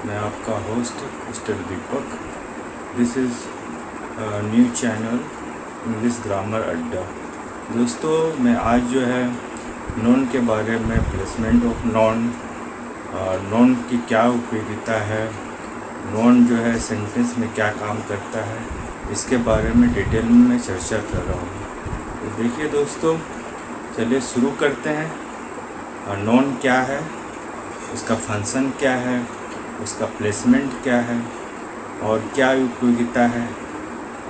मैं आपका host mister Deepak. This is new channel English grammar अड्डा। दोस्तों, मैं आज जो है नॉन के बारे में, प्लेसमेंट ऑफ नॉन की क्या उपयोगिता है, नॉन जो है सेंटेंस में क्या काम करता है, इसके बारे में डिटेल में मैं चर्चा कर रहा हूँ। तो देखिए दोस्तों, चलिए शुरू करते हैं। नॉन क्या है, उसका फंक्शन क्या है, उसका प्लेसमेंट क्या है और क्या उपयोगिता है,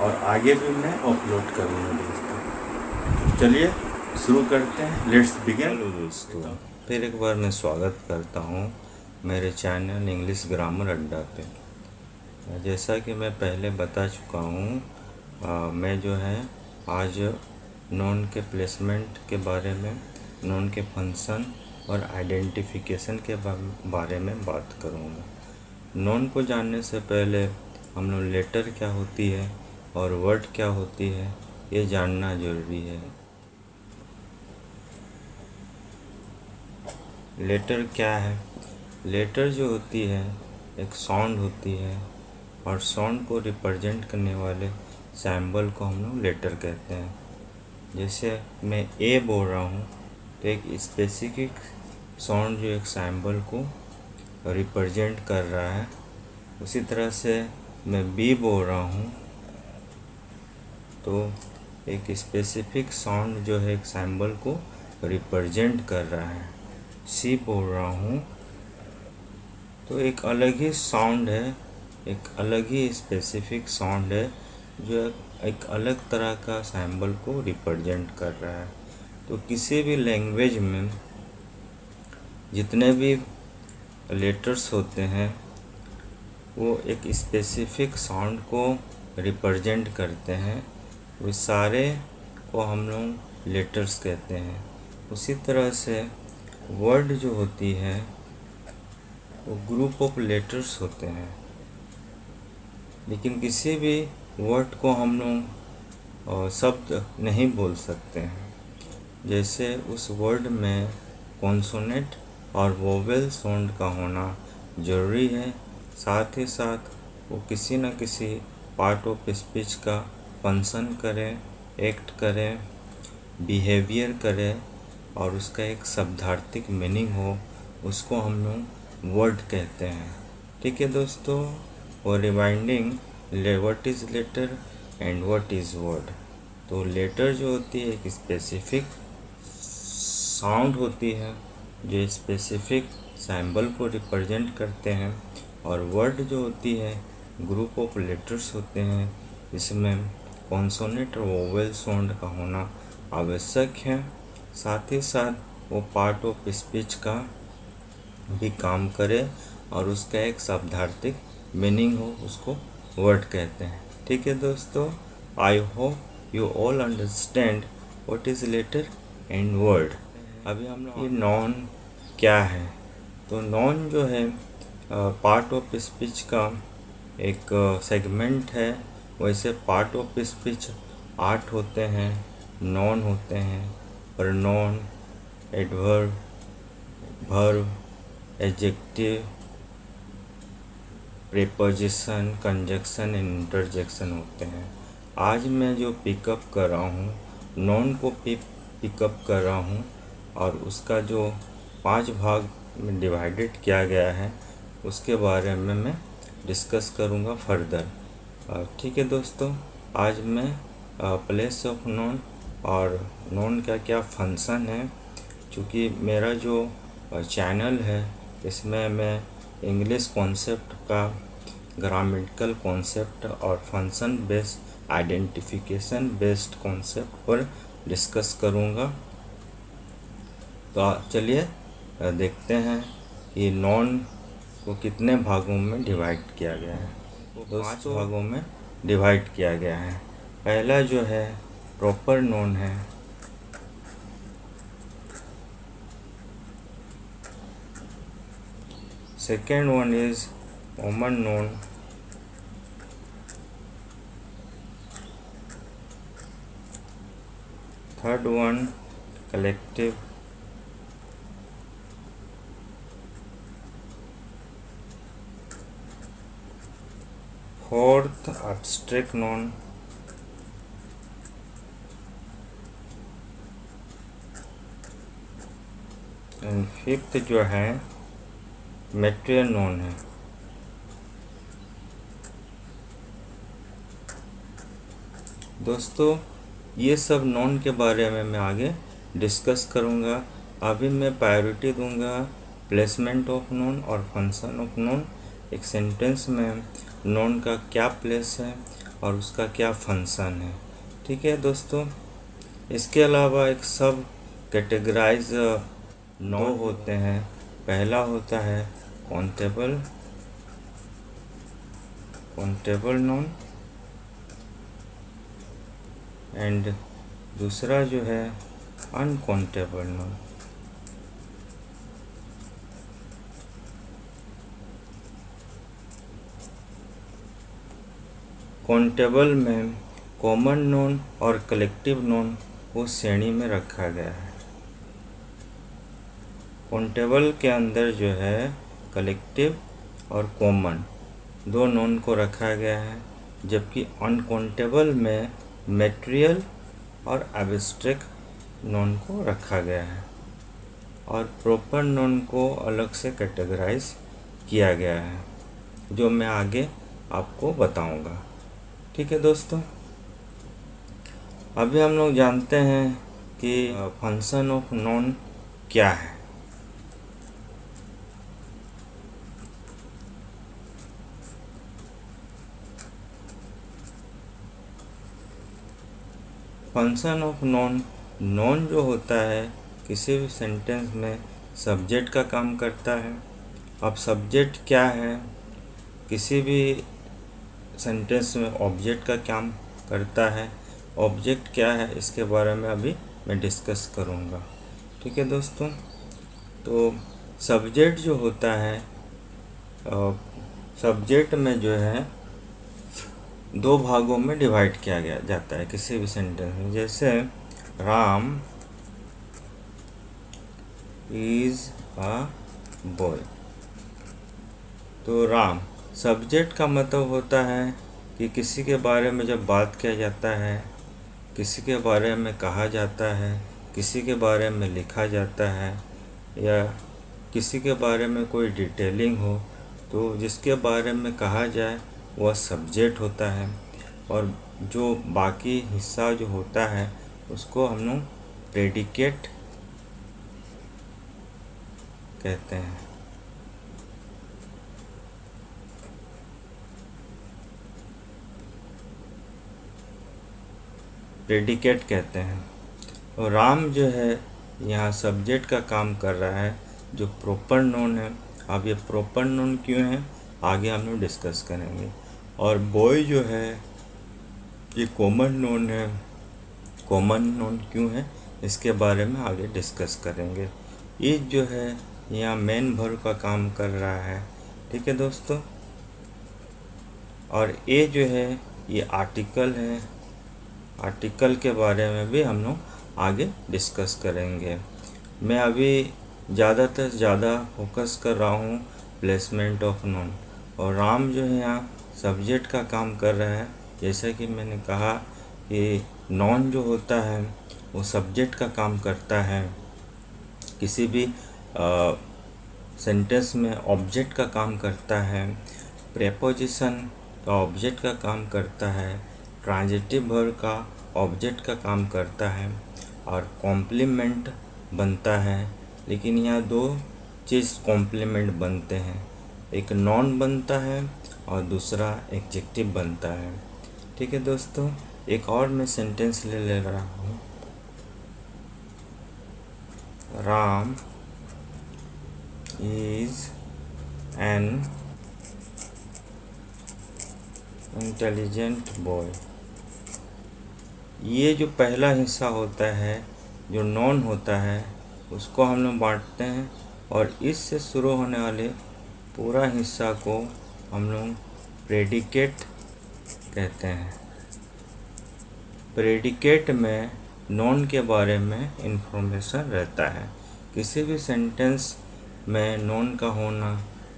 और आगे भी मैं अपलोड करूँगा दोस्तों। चलिए शुरू करते हैं, लेट्स बिगिन। हेलो दोस्तों, फिर एक बार मैं स्वागत करता हूँ मेरे चैनल इंग्लिश ग्रामर अड्डा पे। जैसा कि मैं पहले बता चुका हूँ, मैं जो है आज नॉन के प्लेसमेंट के बारे में, नॉन के फंक्शन और आइडेंटिफिकेशन के बारे में बात करूँगा। नॉन को जानने से पहले हम लोग लेटर क्या होती है और वर्ड क्या होती है ये जानना ज़रूरी है। लेटर क्या है? लेटर जो होती है एक साउंड होती है, और साउंड को रिप्रेजेंट करने वाले सिंबल को हम लोग लेटर कहते हैं। जैसे मैं ए बोल रहा हूँ तो एक स्पेसिफिक साउंड जो एक सिंबल को रिप्रेजेंट कर रहा है। उसी तरह से मैं बी बोल रहा हूँ तो एक स्पेसिफिक साउंड जो है एक सिंबल को रिप्रेजेंट कर रहा है। सी बोल रहा हूँ तो एक अलग ही साउंड है, एक अलग ही स्पेसिफिक साउंड है जो एक अलग तरह का सिंबल को रिप्रेजेंट कर रहा है। तो किसी भी लैंग्वेज में जितने भी लेटर्स होते हैं वो एक स्पेसिफिक साउंड को रिप्रेजेंट करते हैं, वे सारे को हम लोग लेटर्स कहते हैं। उसी तरह से वर्ड जो होती है वो ग्रुप ऑफ लेटर्स होते हैं, लेकिन किसी भी वर्ड को हम लोग शब्द नहीं बोल सकते हैं। जैसे उस वर्ड में कॉन्सोनेंट और वोवेल साउंड का होना ज़रूरी है, साथ ही साथ वो किसी न किसी पार्ट ऑफ स्पीच का फंक्शन करें, एक्ट करें, बिहेवियर करें और उसका एक शब्दार्थिक मीनिंग हो, उसको हम लोग वर्ड कहते हैं। ठीक है दोस्तों, और reminding what is letter and what is word. तो लेटर जो होती है एक स्पेसिफिक साउंड होती है जो स्पेसिफिक सिंबल को रिप्रेजेंट करते हैं, और वर्ड जो होती है ग्रुप ऑफ लेटर्स होते हैं, इसमें कॉन्सोनेंट और वोवेल साउंड का होना आवश्यक है। साथ ही साथ वो पार्ट ऑफ स्पीच का भी काम करे और उसका एक शब्दार्थिक मीनिंग हो, उसको वर्ड कहते हैं। ठीक है दोस्तों, I hope you all understand what is letter and word. अभी हम लोग ये नॉन क्या है, तो नॉन जो है पार्ट ऑफ स्पीच का एक सेगमेंट है। वैसे पार्ट ऑफ स्पीच 8 होते हैं, नॉन होते हैं, pronoun, adverb, verb, adjective, preposition, conjunction and interjection होते हैं। आज मैं जो पिकअप कर रहा हूँ, नॉन को पिकअप कर रहा हूँ, और उसका जो 5 भाग में डिवाइडेड किया गया है उसके बारे में मैं डिस्कस करूँगा फर्दर। ठीक है दोस्तों, आज मैं प्लेस ऑफ नॉन और नॉन का क्या फंक्शन है, चूँकि मेरा जो चैनल है इसमें मैं इंग्लिश कॉन्सेप्ट का ग्रामेटिकल कॉन्सेप्ट और function based identification based concept पर डिस्कस करूँगा। तो चलिए देखते हैं कि नॉन को कितने भागों में डिवाइड किया गया है। तो 5 भागों में डिवाइड किया गया है। पहला जो है प्रॉपर नॉन है, second one is common noun, third one collective, fourth abstract known, and fifth जो है मटेरियल नोन है। दोस्तों ये सब नोन के बारे में मैं आगे डिस्कस करूँगा। अभी मैं प्रायोरिटी दूंगा प्लेसमेंट ऑफ नोन और फंक्शन ऑफ नोन। एक सेंटेंस में नोन का क्या प्लेस है और उसका क्या फंक्शन है, ठीक है दोस्तों। इसके अलावा एक सब कैटेगराइज नोन होते हैं। पहला होता है काउंटेबल नोन, एंड दूसरा जो है अनकाउंटेबल नोन। काउंटेबल में कॉमन नोन और कलेक्टिव नोन उस श्रेणी में रखा गया है। काउंटेबल के अंदर जो है कलेक्टिव और कॉमन दो नोन को रखा गया है, जबकि अनकाउंटेबल में मटेरियल और एब्स्ट्रैक्ट नोन को रखा गया है और प्रॉपर नोन को अलग से कैटेगराइज किया गया है, जो मैं आगे आपको बताऊंगा, ठीक है दोस्तों। अभी हम लोग जानते हैं कि फंक्शन ऑफ नोन क्या है। फंक्शन ऑफ नोन जो होता है किसी भी सेंटेंस में सब्जेक्ट का काम करता है। अब सब्जेक्ट क्या है, किसी भी सेंटेंस में ऑब्जेक्ट का काम करता है। ऑब्जेक्ट क्या है इसके बारे में अभी मैं डिस्कस करूँगा, ठीक है दोस्तों। तो सब्जेक्ट जो होता है, सब्जेक्ट में जो है दो भागों में डिवाइड किया गया जाता है किसी भी सेंटेंस में। जैसे राम इज अ बॉय, तो राम सब्जेक्ट का मतलब होता है कि किसी के बारे में जब बात किया जाता है, किसी के बारे में कहा जाता है, किसी के बारे में लिखा जाता है, या किसी के बारे में कोई डिटेलिंग हो, तो जिसके बारे में कहा जाए वह सब्जेक्ट होता है। और जो बाकी हिस्सा जो होता है उसको हम लोग प्रेडिकेट कहते हैं। प्रेडिकेट कहते हैं। और राम जो है यहाँ सब्जेक्ट का काम कर रहा है, जो प्रॉपर नोन है। अब ये प्रॉपर नोन क्यों है आगे हम लोग डिस्कस करेंगे। और बॉय जो है ये कॉमन नोन है। कॉमन नोन क्यों है इसके बारे में आगे डिस्कस करेंगे। इज जो है यहाँ मेन वर्ब का काम कर रहा है, ठीक है दोस्तों। और ए जो है ये आर्टिकल है। आर्टिकल के बारे में भी हम लोग आगे डिस्कस करेंगे। मैं अभी ज़्यादातर ज़्यादा फोकस कर रहा हूँ प्लेसमेंट ऑफ नोन। और राम जो है यहाँ सब्जेक्ट का काम कर रहा है। जैसा कि मैंने कहा कि नॉन जो होता है वो सब्जेक्ट का काम करता है। किसी भी सेंटेंस में ऑब्जेक्ट का काम करता है। प्रेपोजिशन का ऑब्जेक्ट का काम करता है। ट्रांजिटिव वर्ब का ऑब्जेक्ट का काम करता है। और कॉम्प्लीमेंट बनता है। लेकिन यहाँ दो चीज़ कॉम्प्लीमेंट बनते हैं, एक नॉन बनता है और दूसरा एडजेक्टिव बनता है, ठीक है दोस्तों। एक और मैं सेंटेंस ले रहा हूँ। Ram is an intelligent boy. ये जो पहला हिस्सा होता है जो नॉन होता है उसको हम लोग बांटते हैं, और इससे शुरू होने वाले पूरा हिस्सा को हम लोग प्रेडिकेट कहते हैं। प्रेडिकेट में नॉन के बारे में इंफॉर्मेशन रहता है। किसी भी सेंटेंस में नॉन का होना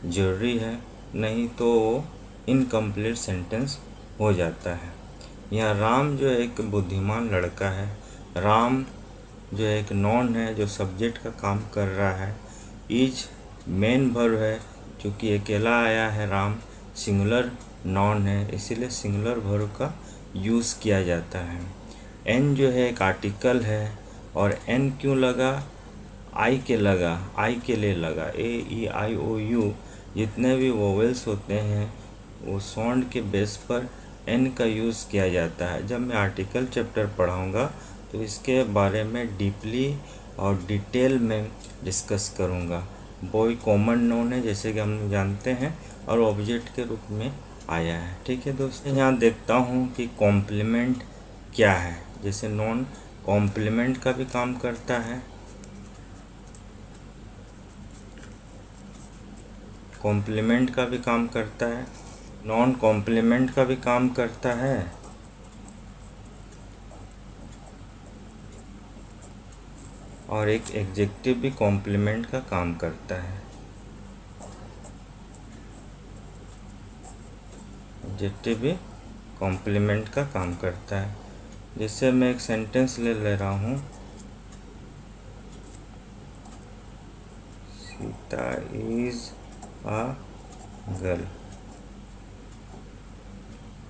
ज़रूरी है, नहीं तो इनकम्प्लीट सेंटेंस हो जाता है। यहाँ राम जो एक बुद्धिमान लड़का है, राम जो एक नॉन है जो सब्जेक्ट का काम कर रहा है। इज मेन वर्ब है, क्योंकि अकेला आया है राम, सिंगुलर नॉन है, इसीलिए सिंगुलर वर्ब का यूज़ किया जाता है। एन जो है एक आर्टिकल है, और एन क्यों लगा, आई के लगा, आई के लिए लगा। AEIOU जितने भी वोवेल्स होते हैं वो साउंड के बेस पर एन का यूज़ किया जाता है। जब मैं आर्टिकल चैप्टर पढ़ाऊँगा तो इसके बारे में डीपली और डिटेल में डिस्कस करूँगा। बॉय कॉमन नाउन है जैसे कि हम जानते हैं, और ऑब्जेक्ट के रूप में आया है। ठीक है दोस्तों, यहाँ देखता हूँ कि कॉम्प्लीमेंट क्या है। जैसे नॉन कॉम्प्लीमेंट का भी काम करता है, कॉम्प्लीमेंट का भी काम करता है, नॉन कॉम्प्लीमेंट का भी काम करता है, और एक एडजेक्टिव भी कॉम्प्लीमेंट का काम करता है। एडजेक्टिव भी कॉम्प्लीमेंट का काम करता है। जैसे मैं एक सेंटेंस ले रहा हूँ, सीता इज अ गर्ल,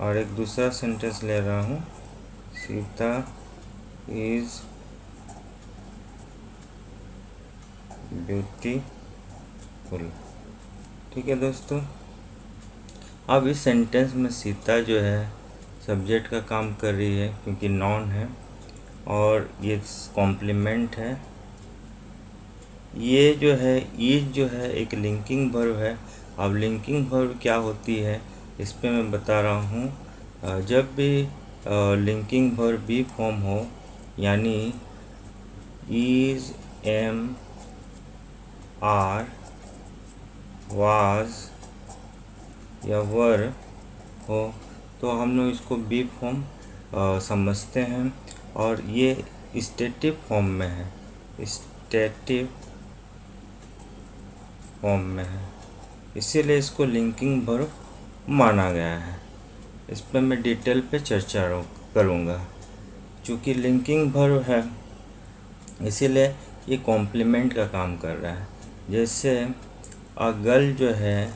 और एक दूसरा सेंटेंस ले रहा हूँ, सीता इज ब्यूटीफुल। ठीक है दोस्तों, अब इस सेंटेंस में सीता जो है सब्जेक्ट का काम कर रही है क्योंकि नॉन है, और ये कॉम्प्लीमेंट है। ये जो है इज जो है एक लिंकिंग वर्ब है। अब लिंकिंग वर्ब क्या होती है इस पे मैं बता रहा हूँ। जब भी लिंकिंग वर्ब बी फॉर्म हो, यानी इज, एम, आर, वाज या वर हो, तो हम लोग इसको बी फॉर्म समझते हैं, और ये स्टेटिव फॉर्म में है, स्टेटिव फॉर्म में है, इसीलिए इसको लिंकिंग वर्ब माना गया है। इस पर मैं डिटेल पे चर्चा करूँगा। चूँकि लिंकिंग वर्ब है इसीलिए ये कॉम्प्लीमेंट का काम कर रहा है। जैसे गर्ल जो है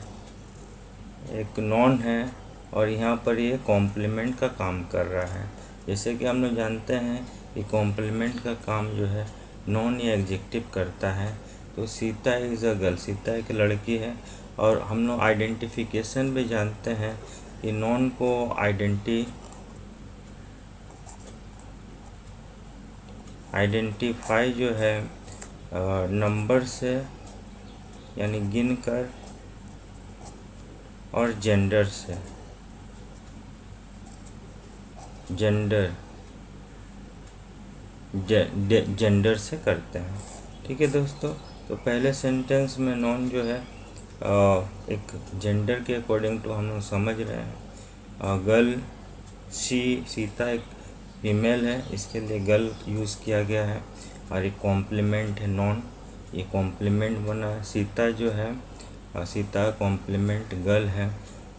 एक नॉन है, और यहाँ पर ये कॉम्प्लीमेंट का काम कर रहा है। जैसे कि हम लोग जानते हैं कि कॉम्प्लीमेंट का काम जो है नॉन या एग्जेक्टिव करता है। तो Sita is a girl, Sita एक लड़की है, और हम लोग आइडेंटिफिकेशन भी जानते हैं कि नॉन को आइडेंटिफाई जो है नंबर से, यानी गिन कर, और जेंडर से, जेंडर से करते हैं। ठीक है दोस्तों, तो पहले सेंटेंस में नॉन जो है एक जेंडर के अकॉर्डिंग टू हम लोग समझ रहे हैं। गर्ल, सीता एक फीमेल है, इसके लिए गर्ल यूज़ किया गया है, और एक कॉम्प्लीमेंट है नॉन, ये कॉम्प्लीमेंट बना है। सीता जो है सीता कॉम्प्लीमेंट गर्ल है।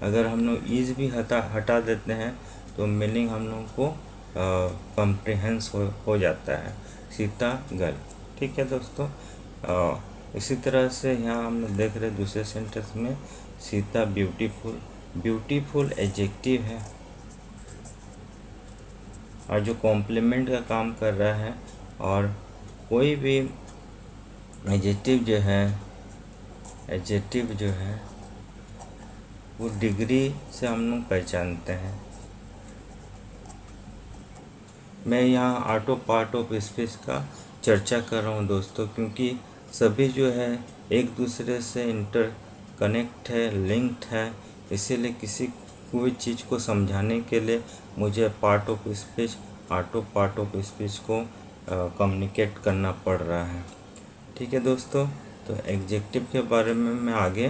अगर हम लोग इज भी हटा देते हैं तो मीनिंग हम लोग को कॉम्प्रिहेंस हो जाता है, सीता गर्ल। ठीक है दोस्तों, इसी तरह से यहाँ हम लोग देख रहे दूसरे सेंटेंस में सीता ब्यूटीफुल, ब्यूटीफुल एडजेक्टिव है, और जो कॉम्प्लीमेंट का काम कर रहा है। और कोई भी एडजेक्टिव जो है वो डिग्री से हम लोग पहचानते हैं। मैं यहाँ ऑटो पार्ट ऑफ स्पीच का चर्चा कर रहा हूँ दोस्तों, क्योंकि सभी जो है एक दूसरे से इंटरकनेक्ट है, लिंक्ड है, इसीलिए किसी कोई चीज़ को समझाने के लिए मुझे part of speech, auto part of speech को कम्युनिकेट करना पड़ रहा है। ठीक है दोस्तों, तो एग्जेक्टिव के बारे में मैं आगे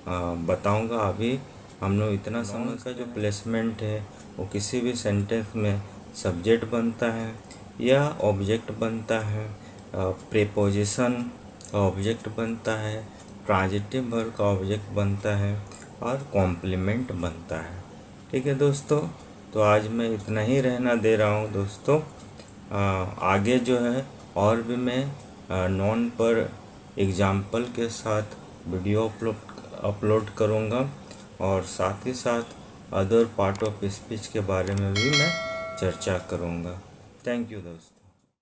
बताऊंगा। अभी हम लोग इतना समझ का जो प्लेसमेंट है वो किसी भी सेंटेंस में सब्जेक्ट बनता है या ऑब्जेक्ट बनता है, प्रीपोजिशन का ऑब्जेक्ट बनता है, ट्रांजिटिव वर्ब का ऑब्जेक्ट बनता है, और कॉम्प्लीमेंट बनता है। ठीक है दोस्तों, तो आज मैं इतना ही रहना दे रहा हूँ दोस्तों। आगे जो है और भी मैं नॉन पर एग्जाम्पल के साथ वीडियो अपलोड करूँगा और साथ ही साथ अदर पार्ट ऑफ स्पीच के बारे में भी मैं चर्चा करूँगा। थैंक यू दोस्तों।